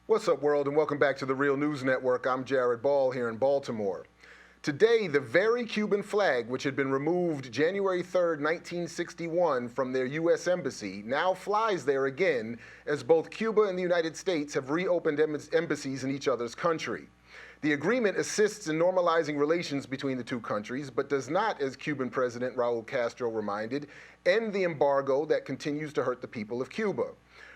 What's up, world, and welcome back to the Real News Network. I'm Jared Ball here in Baltimore. Today, the very Cuban flag, which had been removed January 3rd, 1961 from their U.S. embassy, now flies there again as both Cuba and the United States have reopened embassies in each other's country. The agreement assists in normalizing relations between the two countries, but does not, as Cuban President Raul Castro reminded, end the embargo that continues to hurt the people of Cuba.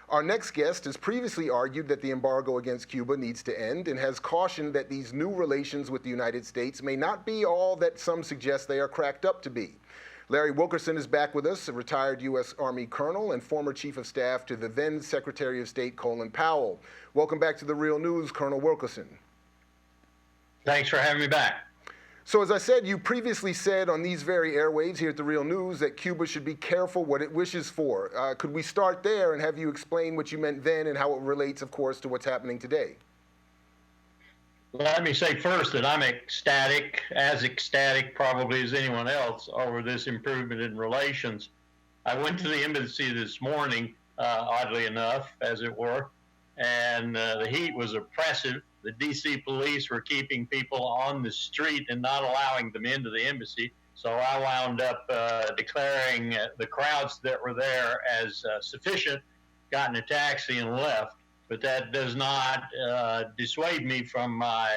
Our next guest has previously argued that the embargo against Cuba needs to end and has cautioned that these new relations with the United States may not be all that some suggest they are cracked up to be. Larry Wilkerson is back with us, a retired U.S. Army colonel and former chief of staff to the then Secretary of State Colin Powell. Welcome back to the Real News, Colonel Wilkerson. Thanks for having me back. So as I said, you previously said on these very airwaves here at the Real News that Cuba should be careful what it wishes for. Could we start there and have you explain what you meant then and how it relates, of course, to what's happening today? Let me say first that I'm ecstatic, as ecstatic probably as anyone else, over this improvement in relations. I went to the embassy this morning, oddly enough, as it were, and the heat was oppressive. The D.C. police were keeping people on the street and not allowing them into the embassy. So I wound up declaring the crowds that were there as sufficient, got in a taxi and left. But that does not dissuade me from my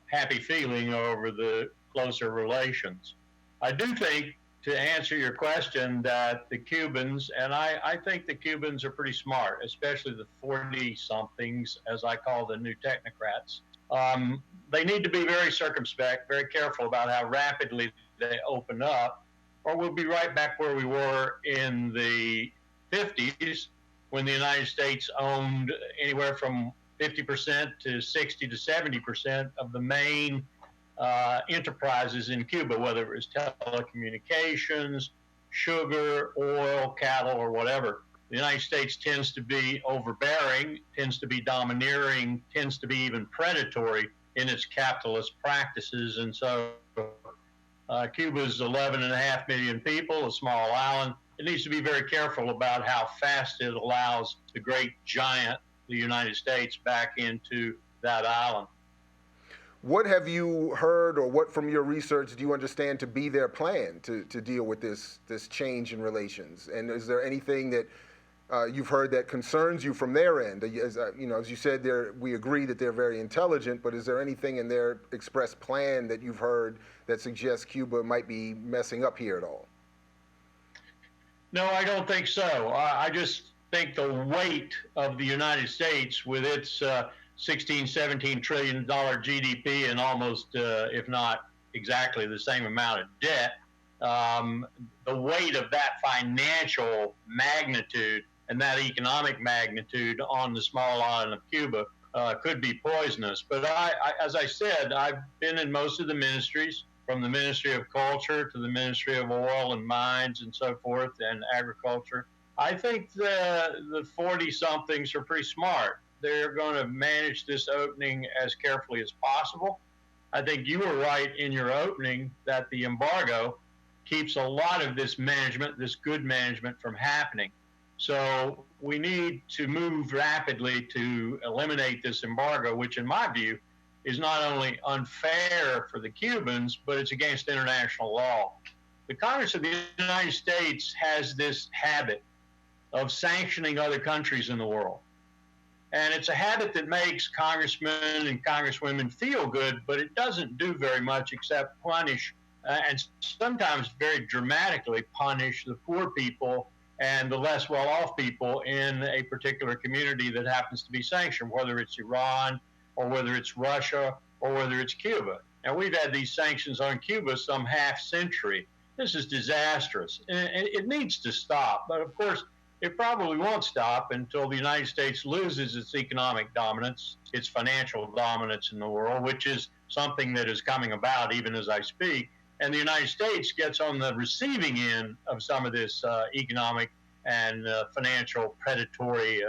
happy feeling over the closer relations. I do think, to answer your question, that the Cubans, and I think the Cubans are pretty smart, especially the 40-somethings, as I call the new technocrats. They need to be very circumspect, very careful about how rapidly they open up, or we'll be right back where we were in the 50s when the United States owned anywhere from 50% to 60 to 70% of the main enterprises in Cuba, whether it was telecommunications, sugar, oil, cattle, or whatever. The United States tends to be overbearing, tends to be domineering, tends to be even predatory in its capitalist practices. And so Cuba's 11.5 million people, a small island. It needs to be very careful about how fast it allows the great giant, the United States, back into that island. What have you heard, or what from your research do you understand to be their plan to deal with this change in relations? And is there anything that you've heard that concerns you from their end? As you said, we agree that they're very intelligent, but is there anything in their express plan that you've heard that suggests Cuba might be messing up here at all? No, I don't think so. I just think the weight of the United States with its 16, $17 trillion GDP and almost, if not exactly the same amount of debt, the weight of that financial magnitude and that economic magnitude on the small island of Cuba could be poisonous. But as I said, I've been in most of the ministries, from the Ministry of Culture to the Ministry of Oil and Mines and so forth, and Agriculture. I think the 40-somethings are pretty smart. They're going to manage this opening as carefully as possible. I think you were right in your opening that the embargo keeps a lot of this management, this good management, from happening. So we need to move rapidly to eliminate this embargo, which in my view is not only unfair for the Cubans, but it's against international law. The Congress of the United States has this habit of sanctioning other countries in the world. And it's a habit that makes congressmen and congresswomen feel good, but it doesn't do very much except punish, and sometimes very dramatically punish, the poor people and the less well-off people in a particular community that happens to be sanctioned, whether it's Iran or whether it's Russia or whether it's Cuba. And we've had these sanctions on Cuba some half-century. This is disastrous, and it needs to stop. But of course, it probably won't stop until the United States loses its economic dominance, its financial dominance in the world, which is something that is coming about even as I speak. And the United States gets on the receiving end of some of this economic and financial predatory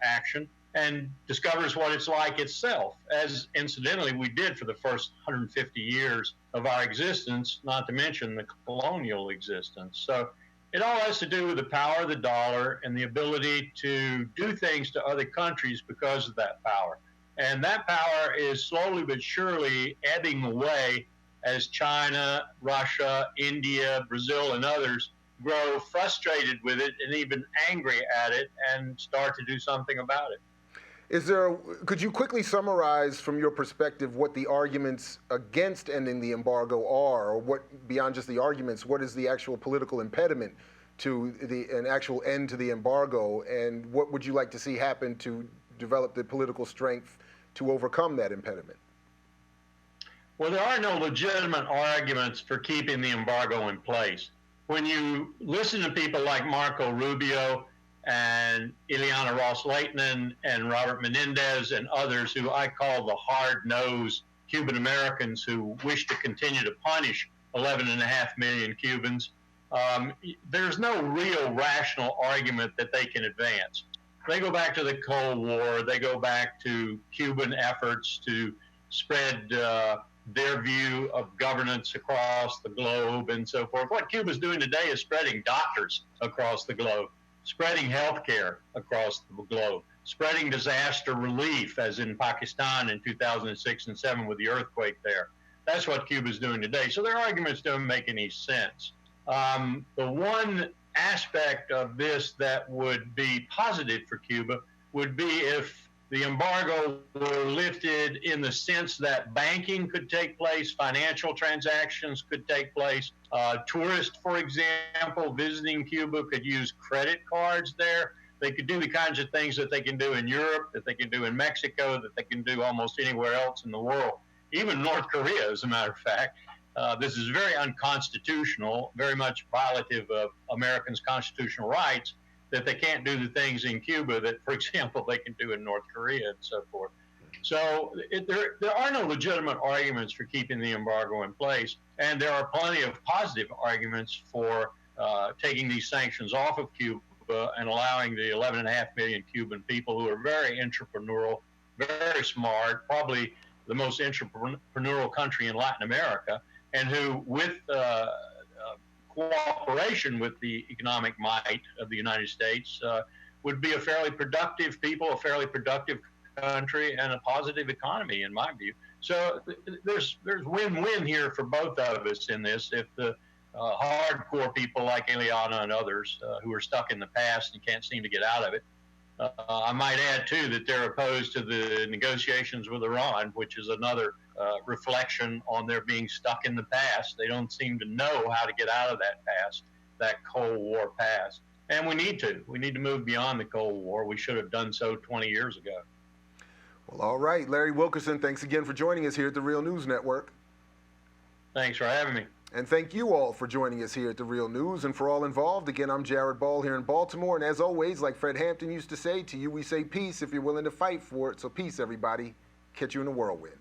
action and discovers what it's like itself, as incidentally we did for the first 150 years of our existence, not to mention the colonial existence. So It all has to do with the power of the dollar and the ability to do things to other countries because of that power. And that power is slowly but surely ebbing away as China, Russia, India, Brazil, and others grow frustrated with it and even angry at it and start to do something about it. Could you quickly summarize from your perspective what the arguments against ending the embargo are, or what, beyond just the arguments, what is the actual political impediment to an actual end to the embargo, and what would you like to see happen to develop the political strength to overcome that impediment? Well, there are no legitimate arguments for keeping the embargo in place. When you listen to people like Marco Rubio and Ileana Ros-Lehtinen and Robert Menendez and others who I call the hard-nosed Cuban Americans who wish to continue to punish 11.5 million Cubans, there's no real rational argument that they can advance. They go back to the Cold War. They go back to Cuban efforts to spread their view of governance across the globe and so forth. What Cuba's doing today is spreading doctors across the globe, spreading healthcare across the globe, spreading disaster relief, as in Pakistan in 2006 and 2007 with the earthquake there. That's what Cuba's doing today. So their arguments don't make any sense. The one aspect of this that would be positive for Cuba would be if the embargo were lifted in the sense that banking could take place, financial transactions could take place. Tourists, for example, visiting Cuba could use credit cards there. They could do the kinds of things that they can do in Europe, that they can do in Mexico, that they can do almost anywhere else in the world, even North Korea, as a matter of fact. This is very unconstitutional, very much violative of Americans' constitutional rights, that they can't do the things in Cuba that, for example, they can do in North Korea and so forth. So there are no legitimate arguments for keeping the embargo in place, and there are plenty of positive arguments for taking these sanctions off of Cuba and allowing the 11.5 million Cuban people who are very entrepreneurial, very smart, probably the most entrepreneurial country in Latin America, and who, with cooperation with the economic might of the United States, would be a fairly productive people, a fairly productive country, and a positive economy, in my view. So there's win-win here for both of us in this. If the hardcore people like Ileana and others who are stuck in the past and can't seem to get out of it, I might add, too, that they're opposed to the negotiations with Iran, which is another reflection on their being stuck in the past. They don't seem to know how to get out of that past, that Cold War past. And we need to. We need to move beyond the Cold War. We should have done so 20 years ago. Well, all right. Larry Wilkerson, thanks again for joining us here at the Real News Network. Thanks for having me. And thank you all for joining us here at The Real News. And for all involved, again, I'm Jared Ball here in Baltimore. And as always, like Fred Hampton used to say, to you we say peace if you're willing to fight for it. So peace, everybody. Catch you in the whirlwind.